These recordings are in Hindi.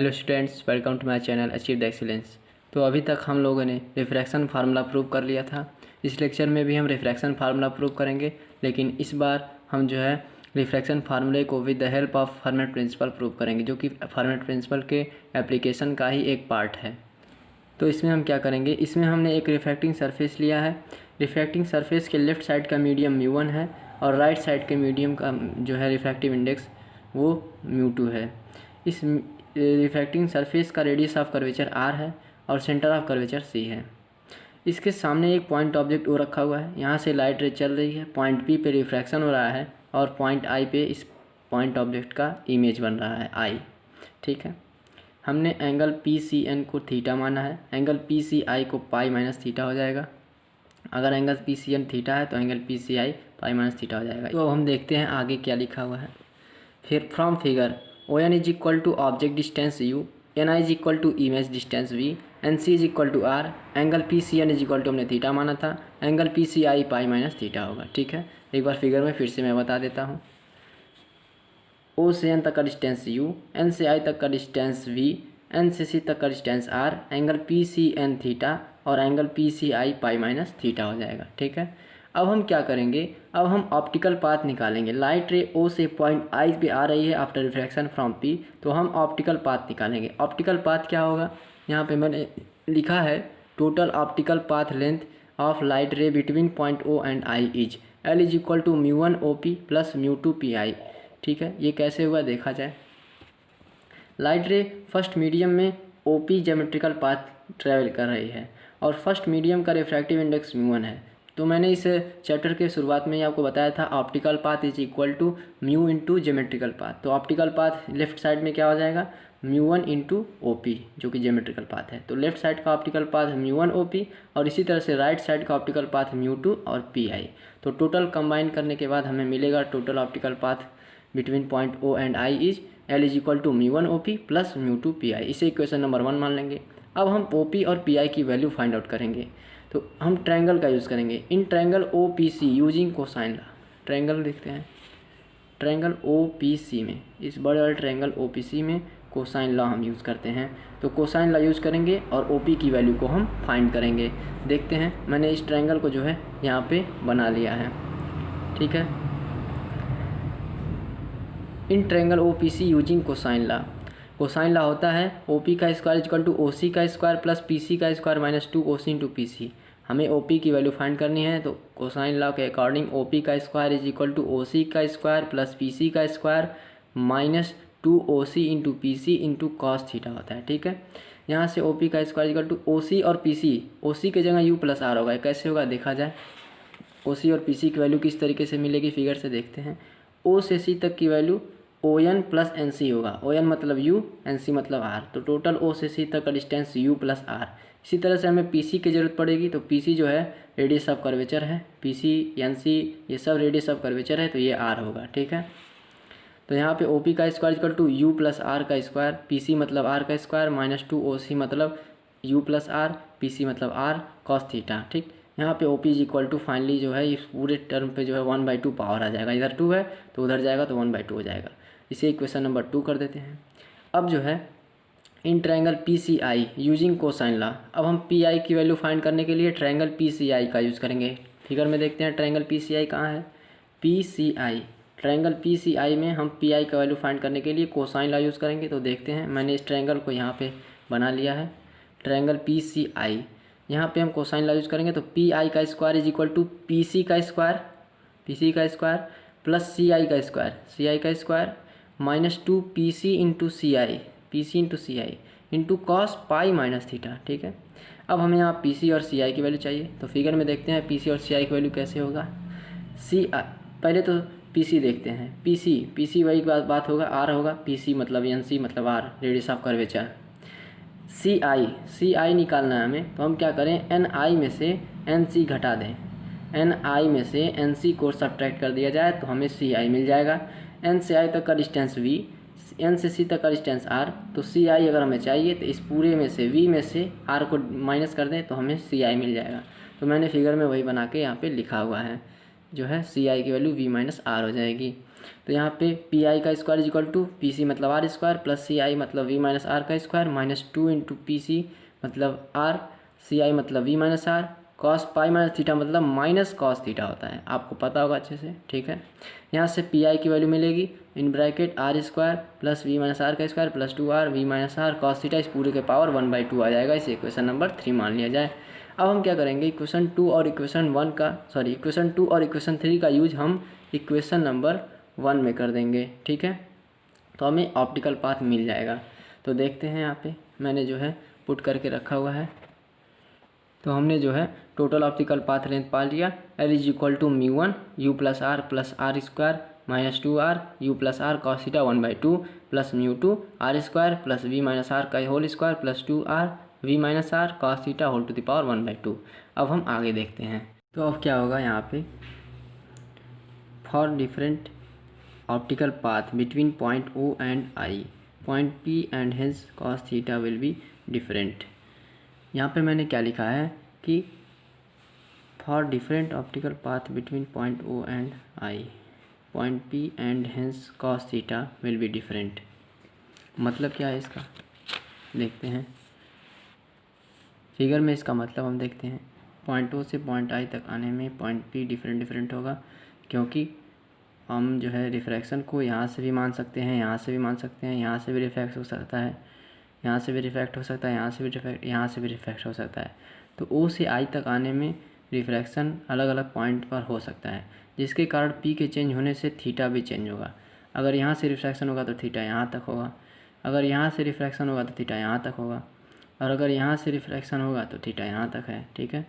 Hello students, welcome to my channel achieve the excellence. तो अभी तक हम लोगों ने रिफ्रैक्शन फार्मूला प्रूव कर लिया था। इस लेक्चर में भी हम रिफ्रैक्शन फार्मूला प्रूव करेंगे, लेकिन इस बार हम जो है रिफ्रैक्शन फार्मूले को with the help of Fermat principle prove करेंगे, जो कि फर्मेट प्रिंसिपल के एप्लीकेशन का ही एक पार्ट है। तो इसमें हम क्या करेंगे, इसमें हमने एक रिफ्रैक्टिंग सरफेस लिया है। रिफ्रैक्टिंग सरफेस के लेफ़्ट साइड का मीडियम μ1 है और राइट साइड के मीडियम का जो है रिफ्रैक्टिव इंडेक्स वो μ2 है। इस रिफ्रैक्टिंग सरफेस का रेडियस ऑफ कर्वेचर r है और सेंटर ऑफ कर्वेचर c है। इसके सामने एक पॉइंट ऑब्जेक्ट O रखा हुआ है। यहाँ से लाइट रे चल रही है, पॉइंट P पे रिफ्रैक्शन हो रहा है और पॉइंट I पे इस पॉइंट ऑब्जेक्ट का इमेज बन रहा है I। ठीक है, हमने एंगल PCN को थीटा माना है, एंगल PCI को पाई माइनस थीटा हो जाएगा। अगर एंगल PCN थीटा है तो angle PCI pi minus theta हो जाएगा। तो हम देखते हैं आगे क्या लिखा हुआ है। फिर from figure ON is equal to object distance U, NI is equal to image distance V, NC is equal to R, angle PCN is equal to हमने थीटा माना था, angle PCI pi minus theta होगा। ठीक है, एक बार फिगर में फिर से मैं बता देता हूँ। O से N तक का डिस्टेंस U, N से I तक का डिस्टेंस V, N से C तक का distance R, angle PCN theta और angle PCI pi minus theta हो जाएगा। ठीक है, अब हम क्या करेंगे, अब हम ऑप्टिकल पाथ निकालेंगे। लाइट रे O से पॉइंट I पे आ रही है आफ्टर रिफ्रैक्शन फ्रॉम P, तो हम ऑप्टिकल पाथ निकालेंगे। ऑप्टिकल पाथ क्या होगा, यहाँ पे मैंने लिखा है total optical path length of light ray between point O and I is L is equal to μ1 OP plus μ2 PI। ठीक है, ये कैसे हुआ देखा जाए। लाइट रे फर्स्ट मीडियम में OP ज्योमेट्रिकल पाथ ट्रैवल कर रही है और फर्स्ट मीडियम का रिफ्रैक्टिव इंडेक्स μ1 है। तो मैंने इस चैप्टर के शुरुआत में ही आपको बताया था optical path is equal to mu into geometrical path. तो ऑप्टिकल पाथ लेफ्ट साइड में क्या हो जाएगा, μ1 इंटू OP जो कि ज्योमेट्रिकल पाथ है। तो लेफ्ट साइड का ऑप्टिकल पाथ μ1 OP और इसी तरह से राइट साइड का ऑप्टिकल पाथ μ2 और PI। तो टोटल कंबाइन करने के बाद हमें मिलेगा total optical path between point O and I is L is equal to μ1 OP plus μ2 PI। इसे इक्वेशन नंबर 1 मान लेंगे। अब हम OP और PI की वैल्यू फाइंड आउट करेंगे। तो हम ट्रायंगल का यूज़ करेंगे इन triangle OPC using cosine law. Triangle देखते हैं, ट्रायंगल OPC में, इस बड़े वाले ट्रायंगल OPC में कोसाइन लॉ हम यूज़ करते हैं। तो कोसाइन लॉ यूज़ करेंगे और OP की वैल्यू को हम फाइंड करेंगे। देखते हैं, मैंने इस ट्रायंगल को जो है यहाँ पे बना लिया है। ठीक है, in triangle OPC using cosine law. Cosine law होता है OP का स्क्वायर इक्वल टू OC का स्क्वायर प्लस PC का square minus 2OC into PC। हमें OP की वैल्यू फाइंड करनी है, तो कोसाइन लॉ के अकॉर्डिंग OP का square is equal to OC का स्क्वायर प्लस PC का square minus 2OC into PC into cos theta होता है। ठीक है, यहाँ से OP का स्क्वायर इक्वल टू OC और PC, OC की जगह U प्लस R होगा। कैसे होगा देखा जाए। OC और PC की वैल्यू किस तरीके से मिलेगी फिगर से देखते हैं। O से C तक की वैल्यू ON प्लस NC होगा। ON मतलब U, NC मतलब R। तो टोटल O से C तक का डिस्टेंस U प्लस R। इसी तरह से हमें PC की ज़रूरत पड़ेगी, तो PC जो है रेडियस ऑफ कर्वेचर है, PC NC ये सब रेडियस ऑफ कर्वेचर है, तो ये R होगा। ठीक है, तो यहाँ पे OP का square equal to U plus R का स्क्वायर, PC मतलब R का स्क्वायर माइनस 2OC मतलब U प्लस R, PC मतलब R कॉस थीटा। ठीक, यहाँ पे OP is equal to finally जो है इस पूरे टर्म पे जो है 1/2 पावर आ जाएगा। इधर 2 है तो उधर जाएगा तो 1/2 हो जाएगा। इसे इक्वेशन नंबर 2 कर देते हैं। अब जो है in triangle PCI using cosine law, अब हम PI की वैल्यू फाइंड करने के लिए ट्रायंगल PCI का यूज़ करेंगे। फिगर में देखते हैं ट्रायंगल PCI कहाँ है। PCI ट्रायंगल PCI में हम PI का वैल्यू फाइंड करने के लिए कोसाइन लॉ यूज़ करेंगे। तो देखते हैं, मैंने इस ट्रायंगल को यहाँ पे बना लिया है ट्रायंगल PCI। यहाँ पे हम कोसाइन लॉ यूज़ करेंगे, तो PI का square is equal to PC का स्क्वायर प्लस CI का square minus 2PC into CI into cos pi minus theta. ठीक है, अब हमें यहाँ PC और CI की वैल्यू चाहिए। तो फिगर में देखते हैं PC और CI की वैल्यू कैसे होगा। CI पहले तो PC देखते हैं। PC वही बात होगा, R होगा, PC मतलब NC मतलब R radius of curvature. CI निकालना है हमें, तो हम क्या करें, NI में से NC घटा दें। NI में से NC को सब्ट्रैक्ट कर दिया जाए तो हमें CI मिल जाएगा। N से I तक का डिस्टेंस V, N से C तक का डिस्टेंस R। तो CI अगर हमें चाहिए तो इस पूरे में से V में से R को माइनस कर दें तो हमें CI मिल जाएगा। तो मैंने फिगर में वही बना के यहाँ पे लिखा हुआ है। जो है सी आई की वैल्यू वी माइनस आर हो जाएगी। तो यहाँ पे पी आई का square is equal to P C मतलब R square plus C I मतलब वी माइनस आर का square minus 2 into P C मतलब आर, सी आई मतलब V minus are, cos pi minus theta मतलब माइनस कॉस थीटा होता है, आपको पता होगा अच्छे से, ठीक है। यहाँ से पी आई की वैल्यू मिलेगी in bracket r square plus v minus are का square plus 2r v minus are cos theta, इस पूरे के पावर 1/2 आ जाएगा। इसे इक्वेशन नंबर 3 मान लिया जाए। अब हम क्या करेंगे, इक्वेशन 2 और इक्वेशन 3 का यूज हम इक्वेशन नंबर 1 में कर देंगे, ठीक है। तो हमें ऑप्टिकल पाथ मिल जाएगा। तो देखते हैं यहाँ पे मैंने जो है पुट करके रखा हुआ है। तो हमने जो है टोटल ऑप्टिकल पाथ लेंथ पा लिया, L is equal to μ1 u plus are square minus 2r u plus are cos theta 1/2 plus μ2 r square plus v minus are का whole square plus 2r v minus are cos theta whole to the power 1/2। अब हम आगे देखते हैं। तो अब क्या होगा यहाँ पे, for different optical path between point O and I point P and hence cos theta will be different. यहाँ पे मैंने क्या लिखा है कि for different optical path between point O and I point P and hence cos theta will be different. मतलब क्या है इसका, देखते हैं फिगर में। इसका मतलब हम देखते हैं, पॉइंट O से पॉइंट I तक आने में पॉइंट P डिफरेंट होगा, क्योंकि हम जो है रिफ्रैक्शन को यहाँ से भी मान सकते हैं, यहाँ से भी मान सकते हैं, यहाँ से भी रिफ्रैक्ट हो सकता है, यहाँ से भी रिफ्रैक्ट हो सकता है, यहाँ से भी रिफ्रैक्ट हो सकता है। तो O से I तक आने में रिफ्रैक्शन अलग अलग पॉइंट पर हो सकता है, जिसके कारण P के चेंज होने से थीटा भी चेंज होगा। अगर यहाँ से रिफ्रैक्शन होगा तो थीटा यहाँ तक होगा, अगर यहाँ से रिफ्रैक्शन होगा तो थीटा यहाँ तक होगा, और अगर यहाँ से रिफ्रैक्शन होगा तो थीटा यहाँ तक है, ठीक है।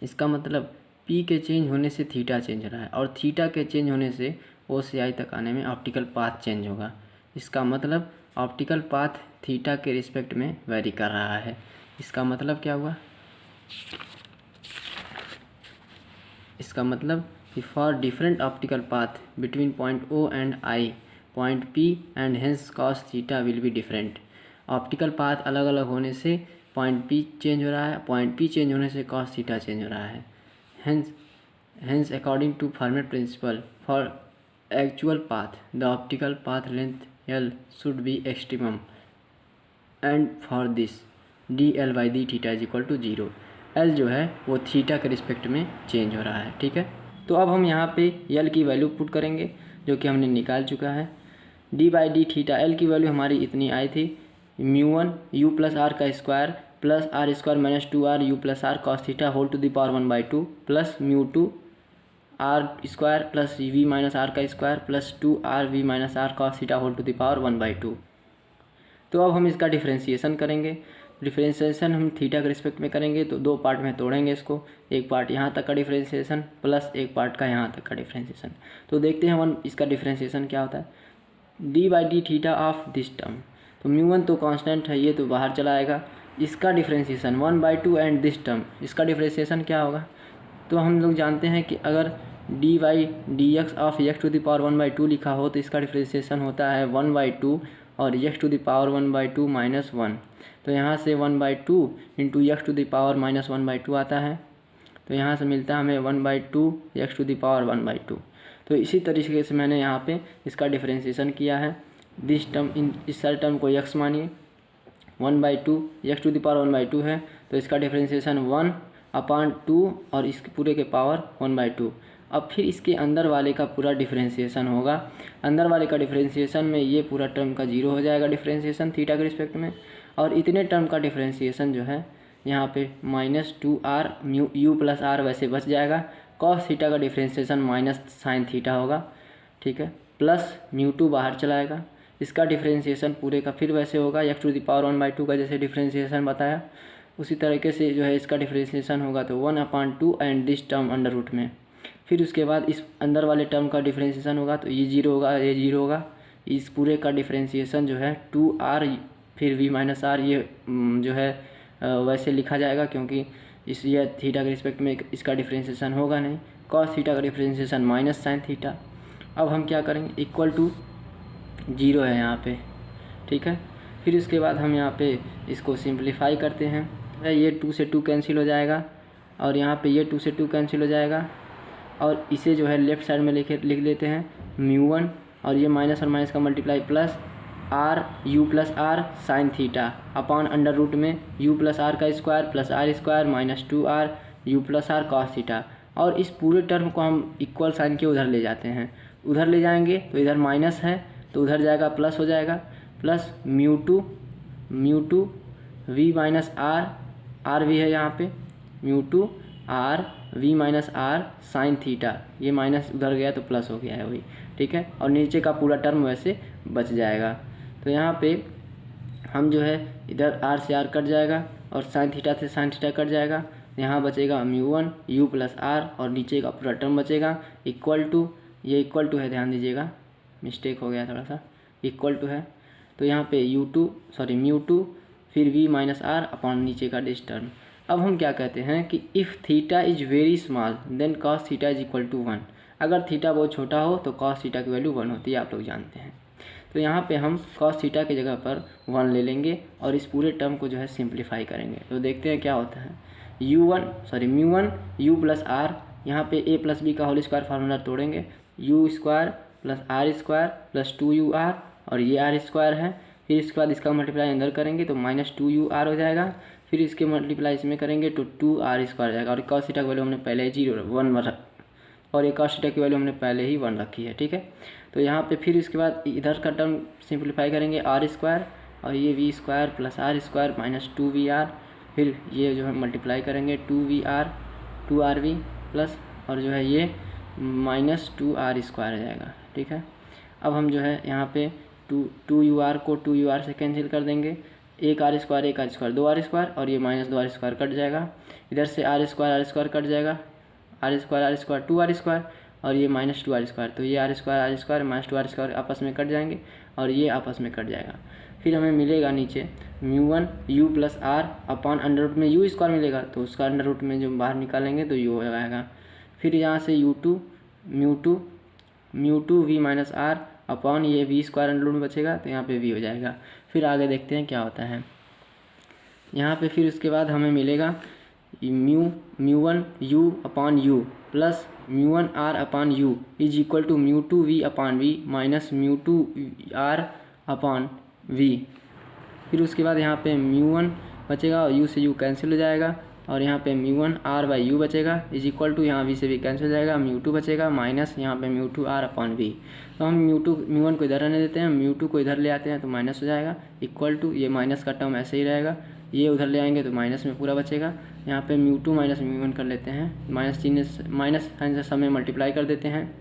इसका मतलब P के चेंज होने से थीटा चेंज हो रहा है, और थीटा के चेंज होने से O से I तक आने में ऑप्टिकल पाथ चेंज होगा। इसका मतलब ऑप्टिकल पाथ थीटा के रिस्पेक्ट में वेरी कर रहा है। इसका मतलब क्या हुआ, इसका मतलब कि for different optical path between point O and I point P and hence cos theta will be different. Optical path अलग अलग होने से पॉइंट P चेंज हो रहा है, पॉइंट P चेंज होने से कॉस थीटा चेंज हो रहा है। Hence, according to Fermat principle, for actual path, the optical path length L should be extremum, and for this dl by d theta is equal to 0। L जो है वो थीटा के रिस्पेक्ट में चेंज हो रहा है, ठीक है। तो अब हम यहाँ पे L की वैल्यू पुट करेंगे, जो कि हमने निकाल चुका है। d by d theta, L की वैल्यू हमारी इतनी आई थी, μ1 u प्लस आर का square plus are square minus 2r u plus are cos theta whole to the power 1/2 plus μ2 r square plus v minus are का square plus 2r v minus are cos theta whole to the power 1/2। तो अब हम इसका डिफ्रेंशिएशन करेंगे। डिफ्रेंशिएशन हम थीटा के रिस्पेक्ट में करेंगे, तो दो पार्ट में तोड़ेंगे इसको, एक पार्ट यहाँ तक का डिफ्रेंशिएशन प्लस एक पार्ट का यहाँ तक का डिफ्रेंशिएशन। तो देखते हैं इसका डिफ्रेंशिएशन क्या होता है। D by d theta of this term, तो μ1 तो कांस्टेंट है, ये तो बाहर चला आएगा। इसका डिफ्रेंशिएशन 1/2 एंड दिस टर्म, इसका डिफ्रेंशिएशन क्या होगा। तो हम लोग जानते हैं कि अगर d by d x of x to the power 1/2 लिखा हो तो इसका डिफ्रेंशिएशन होता है 1/2 और x to the power 1/2 minus 1। तो यहाँ से 1/2 into x to the power minus 1/2 आता है, तो यहाँ से मिलता है हमें 1/2 एक्स टू द पावर 1/2। तो इसी तरीके से मैंने यहाँ पे इसका डिफ्रेंशिएशन किया है। दिस टर्म, इस सारे टर्म को एक्स मानिए, 1/2 एक्स टू द पावर 1/2 है, तो इसका डिफ्रेंशिएशन 1/2 और इसके पूरे के पावर 1/2। अब फिर इसके अंदर वाले का पूरा डिफ्रेंशिएशन होगा। अंदर वाले का डिफ्रेंशिएशन में ये पूरा टर्म का 0 हो जाएगा डिफ्रेंशिएशन थीटा के रिस्पेक्ट में, और इतने टर्म का डिफ्रेंशिएशन जो है यहाँ पे minus 2r u plus are वैसे बच जाएगा। कॉस थीटा का डिफ्रेंशिएशन माइनस साइन थीटा होगा, ठीक है, प्लस μ2 बाहर चलाएगा। इसका डिफ्रेंशिएशन पूरे का फिर वैसे होगा, एक्स टू द पावर 1/2 का जैसे डिफ्रेंशिएशन बताया उसी तरीके से जो है इसका डिफ्रेंशिएशन होगा, तो 1/2 and this term under root में। फिर उसके बाद इस अंदर वाले टर्म का डिफ्रेंशिएशन होगा, तो ये 0 होगा, ये 0 होगा। इस पूरे का डिफ्रेंशिएशन जो है 2r फिर v माइनस आर, ये जो है वैसे लिखा जाएगा क्योंकि इस ये थीटा के रिस्पेक्ट में इसका डिफ्रेंशिएशन होगा नहीं। कॉस थीटा का डिफ्रेंशिएशन माइनस साइन थीटा। अब हम क्या करेंगे, इक्वल टू 0 है यहाँ पे, ठीक है। फिर उसके बाद हम यहाँ पे इसको सिंप्लीफाई करते हैं। ये 2 से 2 कैंसिल हो जाएगा, और यहाँ पे ये 2 से 2 कैंसिल हो जाएगा, और इसे जो है लेफ़्ट साइड में लिख देते हैं μ1, और ये माइनस और माइनस का multiply plus R U plus R sine theta upon under root में यू प्लस आर का square plus are square minus 2r U plus are cos theta. और इस पूरे टर्म को हम इक्वल साइन के उधर ले जाते हैं, उधर ले जाएंगे तो इधर माइनस है तो उधर जाएगा प्लस हो जाएगा, प्लस μ2 v माइनस आर भी है यहाँ पे μ2 r v minus R sine theta, ये माइनस उधर गया तो प्लस हो गया है वही, ठीक है। और नीचे का पूरा टर्म वैसे बच जाएगा। तो यहाँ पे हम जो है इधर r से r कट जाएगा और साइन थीटा से साइन थीटा कट जाएगा, यहाँ बचेगा μ1 u प्लस आर और नीचे का पूरा टर्म बचेगा इक्वल टू, ये इक्वल टू है, ध्यान दीजिएगा मिस्टेक हो गया थोड़ा सा, इक्वल टू है तो यहाँ पे μ2 फिर v माइनस आर अपॉन नीचे का दिस टर्म। अब हम क्या कहते हैं कि if theta is very small then cos theta is equal to 1। अगर थीटा बहुत छोटा हो तो कॉस थीटा की वैल्यू 1 होती है, आप लोग जानते हैं। तो यहाँ पे हम कॉस थीटा की जगह पर 1 ले लेंगे और इस पूरे टर्म को जो है सिंप्लीफाई करेंगे। तो देखते हैं क्या होता है। μ1 u प्लस आर, यहाँ पे a प्लस बी का होल स्क्वायर फार्मूला तोड़ेंगे, u square plus are square plus 2ur और ये आर स्क्वायर है, फिर इसके बाद इसका मल्टीप्लाई अंदर करेंगे तो माइनस 2ur हो जाएगा, फिर इसके मल्टीप्लाई इसमें करेंगे तो 2r स्क्वायर हो जाएगा। और कॉस थीटा की वैल्यू हमने पहले ही 1 और एक कॉस थीटा की वैल्यू हमने पहले ही 1 रखी है, ठीक है। तो यहाँ पे फिर इसके बाद इधर का टर्म सिंप्लीफाई करेंगे आर स्क्वायर और ये V square plus are square minus 2vr, फिर ये जो है मल्टीप्लाई करेंगे 2rv प्लस और जो है ये माइनस 2r स्क्वायर हो जाएगा, ठीक है। अब हम जो है यहाँ पे 2ur को 2ur से कैंसिल कर देंगे, एक r स्क्वायर 2r स्क्वायर और ये माइनस 2r स्क्वायर कट जाएगा, इधर से r स्क्वायर कट जाएगा, r स्क्वायर 2r स्क्वायर और ये माइनस 2r स्क्वायर, तो ये r square minus 2r square आपस में कट जाएंगे और ये आपस में कट जाएगा। फिर हमें मिलेगा नीचे μ1 u plus R upon under root में u स्क्वायर मिलेगा तो उसका अंडर रूट में जो बाहर निकालेंगे तो u हो जाएगा। फिर यहाँ से μ2 v माइनस आर अपॉन ये v स्क्वायर अंडर रूट में बचेगा तो यहाँ पे v हो जाएगा। फिर आगे देखते हैं क्या होता है यहाँ पे। फिर उसके बाद हमें मिलेगा μ1 u upon u plus μ1 r upon u is equal to μ2 v upon v minus μ2 r upon v। फिर उसके बाद यहाँ पे μ1 बचेगा और u से u कैंसिल हो जाएगा और यहाँ पे μ1 r बाई u बचेगा इज इक्वल टू यहाँ v से v कैंसिल हो जाएगा, μ2 बचेगा माइनस यहाँ पे μ2 r अपॉन v। तो हम μ1 को इधर रहने देते हैं, μ2 को इधर ले आते हैं तो माइनस हो जाएगा इक्वल टू, ये माइनस का टर्म ऐसे ही रहेगा, ये उधर ले आएंगे तो माइनस में पूरा बचेगा। यहाँ पे μ2 माइनस μ1 कर लेते हैं, माइनस साइन से सब में मल्टीप्लाई कर देते हैं,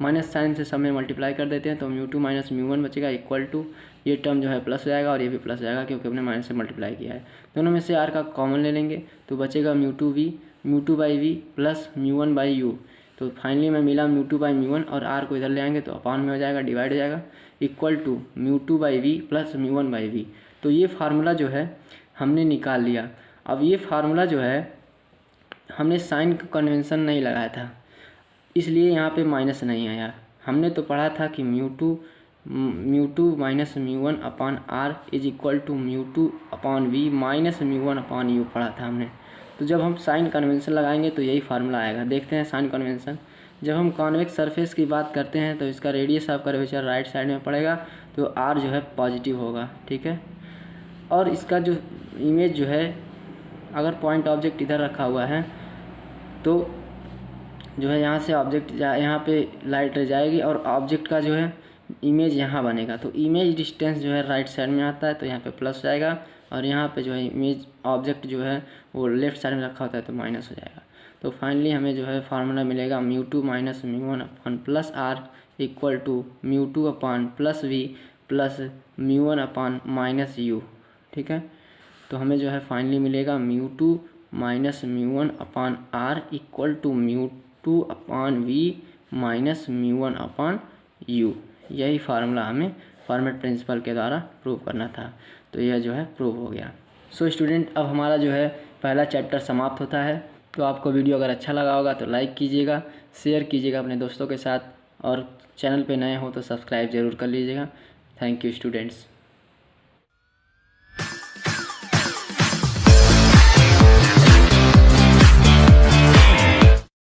माइनस साइन से सब में मल्टीप्लाई कर देते हैं तो μ2 माइनस μ1 बचेगा इक्वल टू, ये टर्म जो है प्लस हो जाएगा और ये भी प्लस हो जाएगा क्योंकि हमने माइनस से मल्टीप्लाई किया है। दोनों में से r का कॉमन ले लेंगे तो बचेगा μ2 by v plus μ1 by u। तो फाइनली में मिला μ2 बाई μ1 और r को इधर ले आएंगे तो अपॉन में हो जाएगा, डिवाइड हो जाएगा equal to μ2 by v plus μ1 by v। तो ये फार्मूला जो है हमने निकाल लिया। अब ये फार्मूला जो है हमने साइन कन्वेंशन नहीं लगाया था इसलिए यहाँ पे माइनस नहीं आया। हमने तो पढ़ा था कि μ2 minus μ1 upon r is equal to μ2 upon v minus μ1 upon u पढ़ा था हमने। तो जब हम साइन कन्वेंशन लगाएंगे तो यही फार्मूला आएगा। देखते हैं साइन कन्वेंशन। जब हम कॉन्वेक्स सरफेस की बात करते हैं तो इसका radius of curvature right side में पड़ेगा तो r जो है पॉजिटिव होगा, ठीक है। और इसका जो इमेज जो है अगर पॉइंट ऑब्जेक्ट इधर रखा हुआ है तो जो है यहाँ से ऑब्जेक्ट यहाँ पे लाइट जाएगी और ऑब्जेक्ट का जो है इमेज यहाँ बनेगा। तो इमेज डिस्टेंस जो है राइट साइड में आता है तो यहाँ पे प्लस जाएगा और यहाँ पे जो है इमेज ऑब्जेक्ट जो है वो लेफ्ट साइड में रखा होता है तो माइनस हो जाएगा। तो फाइनली हमें जो है फार्मूला मिलेगा μ2 minus μ1 upon plus r equal to μ2 upon plus v plus μ1 upon minus u, ठीक है। तो हमें जो है फाइनली मिलेगा μ2 minus μ1 upon r equal to μ2 upon v minus μ1 upon u। यही फार्मूला हमें फॉर्मेट प्रिंसिपल के द्वारा प्रूव करना था। तो यह जो है प्रूव हो गया। सो स्टूडेंट, अब हमारा जो है पहला चैप्टर समाप्त होता है। तो आपको वीडियो अगर अच्छा लगा होगा तो लाइक कीजिएगा, शेयर कीजिएगा अपने दोस्तों के साथ और चैनल पे नए हो तो सब्सक्राइब ज़रूर कर लीजिएगा। Thank you students.